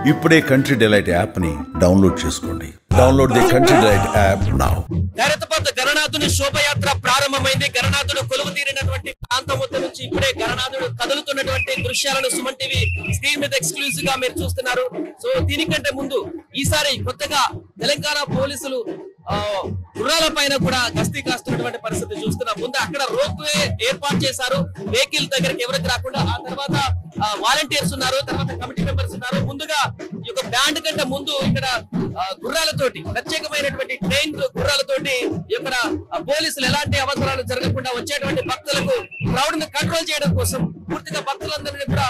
ఇప్పుడే country delight app ని download చేసుకోండి. Download the country delight app now. Khairatabad గణనాథుని శోభయాత్ర ప్రారంభమైంది. గణనాథుడు కొలువు తీరినటువంటి ప్రాంతం వద్ద నుంచి ఇప్పుడే గణనాథుడు కదులుతున్నటువంటి దృశ్యాలను సుమన్ టీవీ స్క్రీన్ మీద ఎక్స్క్లూజివ్ గా మీరు చూస్తున్నారు. సో దీనికంటే ముందు ఈసారి కొత్తగా తెలంగాణ పోలీసులు గుర్రాల పైన కూడా గస్తీ కాస్తున్నటువంటి పరిస్థితి చూస్తున్నాం. ముందు అక్కడ రోప్ వే ఏర్పాటు చేశారు, వెహికల్ దగ్గరికి ఎవరికి రాకుండా. ఆ తర్వాత వాలంటీర్స్ ఉన్నారు, తర్వాత కమిటీ మెంబర్స్ ఉన్నారు. ముందుగా ఈ యొక్క బ్యాండ్ కంటే ముందు ఇక్కడ గుర్రాలతోటి, ప్రత్యేకమైనటువంటి ట్రైన్ గుర్రాలతోటి ఇక్కడ పోలీసులు ఎలాంటి అవసరాలు జరగకుండా వచ్చేటువంటి భక్తులకు క్రౌడ్ ను కంట్రోల్ చేయడం కోసం పూర్తిగా భక్తులందరినీ కూడా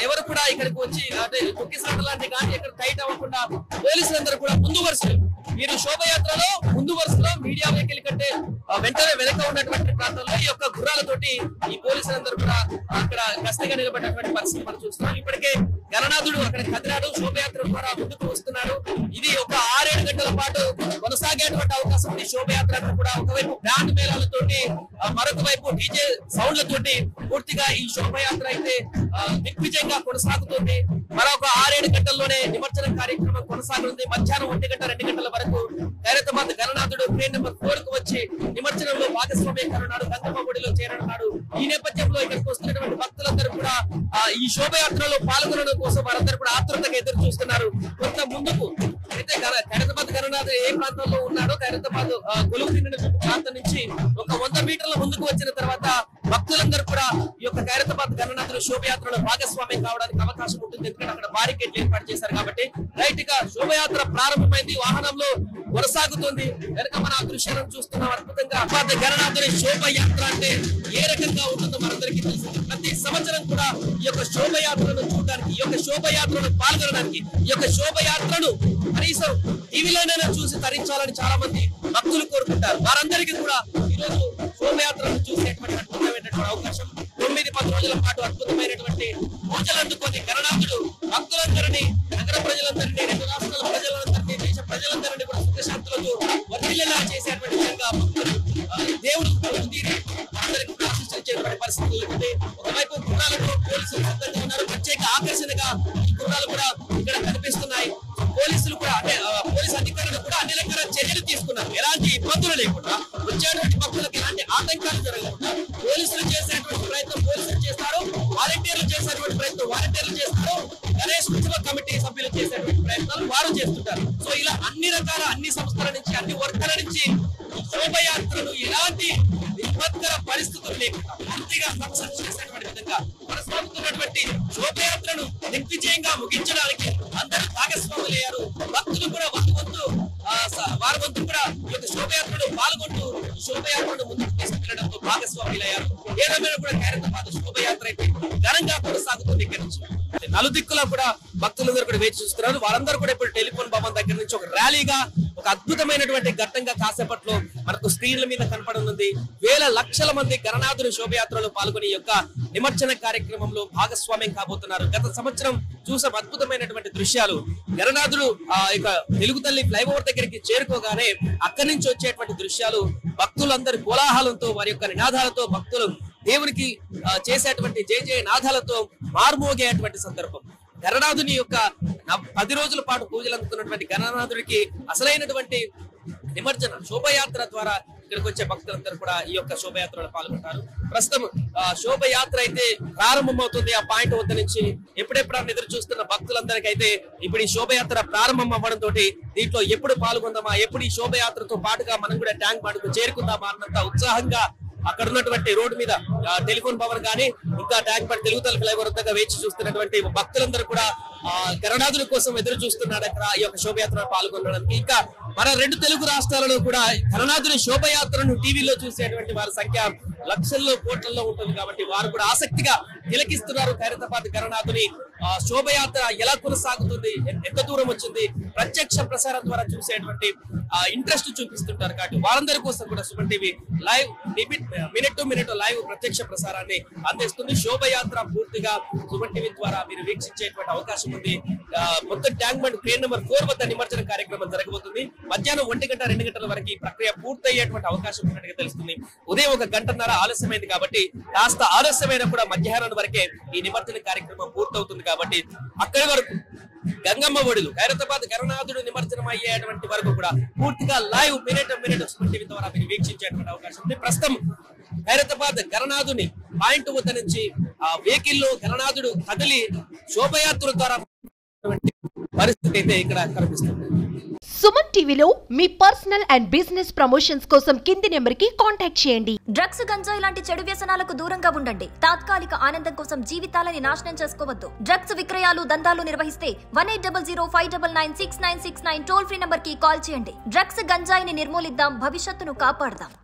ఎవరు కూడా ఇక్కడికి వచ్చి అంటే తొక్కిసాట లాంటి కానీ ఇక్కడ టైట్ అవ్వకుండా పోలీసులందరూ కూడా ముందు వరుసలో, మీరు శోభయాత్రలో ముందు వరుసలో మీడియా వెహికల్ కంటే వెంటనే వెనక ఉన్నటువంటి ప్రాంతంలో ఈ యొక్క గుర్రాలతోటి ఈ పోలీసులందరూ కూడా అక్కడ గస్తీగా నిలబడినటువంటి పరిస్థితి మనం చూస్తున్నాం. ఇప్పటికే గణనాథుడు అక్కడ కదిలాడు, శోభయాత్ర ద్వారా ముందుకు వస్తున్నాడు. ఇది ఒక 6-7 గంటల పాటు కొనసాగేటువంటి అవకాశం ఉంది. శోభయాత్ర కూడా ఒకవైపు బ్యాండ్ మేళాలతోటి, మరొక వైపు డీజే సౌండ్లతోటి పూర్తిగా ఈ శోభయాత్ర అయితే దిగ్విజయంగా కొనసాగుతుంది. మరొక 6-7 గంటల్లోనే నిమజ్జన కార్యక్రమం కొనసాగుతుంది. మధ్యాహ్నం 1 గంట 2 గంటల వరకు ఖైరతాబాద్ గణనాథుడు ట్రైన్ నెంబర్ 4 కు వచ్చి నిమజ్జనంలో భాగస్వామ్యం కానున్నాడు, గంగమ్మ గుడిలో చేరనున్నాడు. ఈ నేపథ్యంలో ఇక్కడికి వస్తున్నటువంటి భక్తులందరూ కూడా ఈ శోభయాత్రలో పాల్గొనడం కోసం వారందరూ కూడా ఆతృతగా ఎదురు చూస్తున్నారు. కొంత ముందుకు అయితే ఖైరతాబాద్ గణనాథుడు ఏ ప్రాంతంలో ఉన్నాడో, ఖైరతాబాద్ కొలువు తీరిన ప్రాంతం నుంచి ఒక 100 మీటర్ల ముందుకు వచ్చిన తర్వాత భక్తులందరూ కూడా ఈ యొక్క ఖైరతాబాద్ గణనాథుడు శోభయాత్రలో భాగస్వామ్యం కావడానికి అవకాశం ఉంటుంది. ఎందుకంటే అక్కడ బారికేడ్లు ఏర్పాటు చేశారు కాబట్టి. రైట్ గా శోభయాత్ర ప్రారంభమైంది, వాహనంలో కొనసాగుతుంది. వెనక మన ఆ దృశ్యాలను చూస్తున్నాం. అద్భుతంగా గణనాథుని శోభయాత్ర అంటే ఏ రకంగా ఉంటుందో మనందరికీ తెలిసింది. ప్రతి సంవత్సరం కూడా ఈ యొక్క శోభయాత్రను చూడడానికి, ఈ యొక్క శోభయాత్రను పాల్గొనడానికి, ఈ యొక్క శోభయాత్రను కనీసం టీవీలోనైనా చూసి తరించాలని చాలా మంది భక్తులు కోరుకుంటారు. వారందరికీ కూడా ఈరోజు శోభయాత్రను చూసేటువంటి అద్భుతమైనటువంటి అవకాశం. 9-10 రోజుల పాటు అద్భుతమైనటువంటి పూజలు అందుకొని గణనాథుడు భక్తులందరినీ, నగర ప్రజలందరినీ, 2 రాష్ట్రాల ప్రజలందరినీ, దేశ ప్రజలందరినీ కూడా సుఖశాంతులతో వర్తిల్లేలా చేసేటువంటి విధంగా దేవుడు అందరికీ కూడా ఆశించేటువంటి పరిస్థితులు ఉంది. ఒకవైపు గుర్రాలతో పోలీసులు సిద్ధంగా ఉన్నారు. ప్రత్యేక ఆకర్షణగా ఈ గుర్రాలు కూడా ఇక్కడ కనిపిస్తున్నాయి. పోలీసులు కూడా అంటే పోలీసు అధికారులు కూడా అన్ని రకాల చర్యలు తీసుకున్నారు. ఎలాంటి ఇబ్బందులు లేకుండా, వచ్చేటువంటి భక్తులకు ఎలాంటి ఆటంకాలు జరగకుండా పోలీసులు చేసేటువంటి ప్రయత్నం పోలీసులు చేస్తారు, వాలంటీర్లు చేసేటువంటి ప్రయత్నం వాలంటీర్లు చేస్తారు, గణేష్ ఉత్సవ కమిటీ సభ్యులు చేసేటువంటి ప్రయత్నాలు వారు చేస్తుంటారు. సో ఇలా అన్ని రకాల అన్ని సంస్థల నుంచి, అన్ని వర్గాల నుంచి శోభయాత్రను ఎలాంటి విపత్కర పరిస్థితులు లేకుండా పూర్తిగా సక్సెస్ చేసేటువంటి విధంగా కొనసాగుతున్నటువంటి శోభయాత్రను దిగ్విజయంగా ముగించడానికి అందరూ భాగస్వాములయ్యారు. భక్తులు కూడా వారి వంతు కూడా ఈ యొక్క శోభయాత్రలో పాల్గొంటూ ఈ శోభయాత్రను ముందుకు తీసుకెళ్లడంతో భాగస్వాములయ్యారు. ఏదేమైనా కూడా ఖైరతాబాద్ శోభయాత్ర అయితే ఘనంగా కొనసాగుతుంది. ఇక్కడ నుంచి నలుదిక్కులా కూడా భక్తులందరూ కూడా వేచి చూస్తున్నారు. వారందరూ కూడా ఇప్పుడు టెలిఫోన్ భవన్ దగ్గర నుంచి ఒక ర్యాలీగా, ఒక అద్భుతమైనటువంటి ఘట్టంగా కాసేపట్లో మనకు స్క్రీన్ల మీద కనపడనుంది. వేల లక్షల మంది గణనాథుని శోభయాత్రలో పాల్గొని ఈ యొక్క నిమజ్జన కార్యక్రమంలో భాగస్వామ్యం కాబోతున్నారు. గత సంవత్సరం చూసాం అద్భుతమైనటువంటి దృశ్యాలు. గణనాథుడు ఇక తెలుగు తల్లి ఫ్లైఓవర్ దగ్గరికి చేరుకోగానే అక్కడి నుంచి వచ్చేటువంటి దృశ్యాలు, భక్తులందరి కోలాహలంతో, వారి యొక్క నినాదాలతో, భక్తులు దేవునికి చేసేటువంటి జయ జయ నాదాలతో మార్మోగేటువంటి సందర్భం. గణనాథుని యొక్క 10 రోజుల పాటు పూజలు అందుకున్నటువంటి గణనాథుడికి అసలైనటువంటి నిమజ్జన శోభయాత్ర ద్వారా ఇక్కడికి వచ్చే భక్తులందరూ కూడా ఈ యొక్క శోభయాత్రలో పాల్గొంటారు. ప్రస్తుతం శోభయాత్ర అయితే ప్రారంభమవుతుంది. ఆ పాయింట్ వద్ద నుంచి ఎప్పుడెప్పుడన్నా ఎదురు చూస్తున్న భక్తులందరికీ అయితే ఇప్పుడు ఈ శోభయాత్ర ప్రారంభం అవ్వడంతో దీంట్లో ఎప్పుడు పాల్గొందామా, ఎప్పుడు ఈ శోభయాత్రతో పాటుగా మనం కూడా ట్యాంక్ బండ్కు చేరుకుందామా అన్నంత ఉత్సాహంగా అక్కడ ఉన్నటువంటి రోడ్డు మీద టెలిఫోన్ భవన్ కానీ ఇంకా ట్యాంక్ బండ్ తెలుగు తల్లి ఫ్లైఓవర్ వద్దగా వేచి చూస్తున్నటువంటి భక్తులందరూ కూడా గణనాథుని కోసం ఎదురు చూస్తున్నాడు అక్కడ ఈ యొక్క శోభయాత్ర పాల్గొనడానికి. ఇంకా మన 2 తెలుగు రాష్ట్రాలలో కూడా గణనాథుని శోభయాత్రను టీవీలో చూసేటువంటి వారి సంఖ్య లక్షల్లో కోట్లలో ఉంటుంది కాబట్టి వారు కూడా ఆసక్తిగా తిలకిస్తున్నారు. ఖైరతాబాద్ గణనాథుని శోభయాత్ర ఎలా కొనసాగుతుంది, ఎంత దూరం వచ్చింది, ప్రత్యక్ష ప్రసారం ద్వారా చూసేటువంటి ఇంట్రెస్ట్ చూపిస్తుంటారు కాబట్టి వారందరి కోసం కూడా Suman TV live minute to minute live ప్రత్యక్ష ప్రసారాన్ని అందిస్తుంది. శోభయాత్ర పూర్తిగా సుమన్ టీవీ ద్వారా మీరు వీక్షించేటువంటి అవకాశం ఉంది. మొత్తం ట్యాంక్ బండ్ ట్రైన్ నెంబర్ 4 వద్ద నిమజ్జన కార్యక్రమం జరగబోతుంది. మధ్యాహ్నం 1 గంట 2 గంటల వరకు ఈ ప్రక్రియ పూర్తయ్యేటువంటి అవకాశం ఉన్నట్టుగా తెలుస్తుంది. ఉదయం 1 గంటన్నర ఆలస్యమైంది కాబట్టి కాస్త ఆలస్యమైన కూడా మధ్యాహ్నం వరకే ఈ నిమజ్జన కార్యక్రమం పూర్తవుతుంది కాబట్టి అక్కడి వరకు గంగమ్మ ఒడులు ఖైరతాబాద్ గణనాథుడు నిమజ్జనం అయ్యేటువంటి వరకు కూడా పూర్తిగా లైవ్ మినిట్ సుమన్ టీవీ ద్వారా మీరు వీక్షించేటువంటి అవకాశం ఉంది. ప్రస్తుతం ఖైరతాబాద్ గణనాథుని పాయింట్ వద్ద నుంచి ఆ వెహికల్ లో గణనాథుడు కదిలి శోభయాత్ర ద్వారా పరిస్థితి అయితే ఇక్కడ కనిపిస్తుంది. సుమన్ టీవీలో మీ పర్సనల్ అండ్ బిజినెస్ ప్రమోషన్స్ కోసం కింది నెంబర్ కి కాంటాక్ట్ చేయండి. డ్రగ్స్, గంజాయి లాంటి చెడు వ్యసనాలకు దూరంగా ఉండండి. తాత్కాలిక ఆనందం కోసం జీవితాలని నాశనం చేసుకోవద్దు. డ్రగ్స్ విక్రయాలు, దందాలు నిర్వహిస్తే 1800-599-6969 టోల్ ఫ్రీ నంబర్ కి కాల్ చేయండి. డ్రగ్స్, గంజాయిని నిర్మూలిద్దాం, భవిష్యత్తును కాపాడదాం.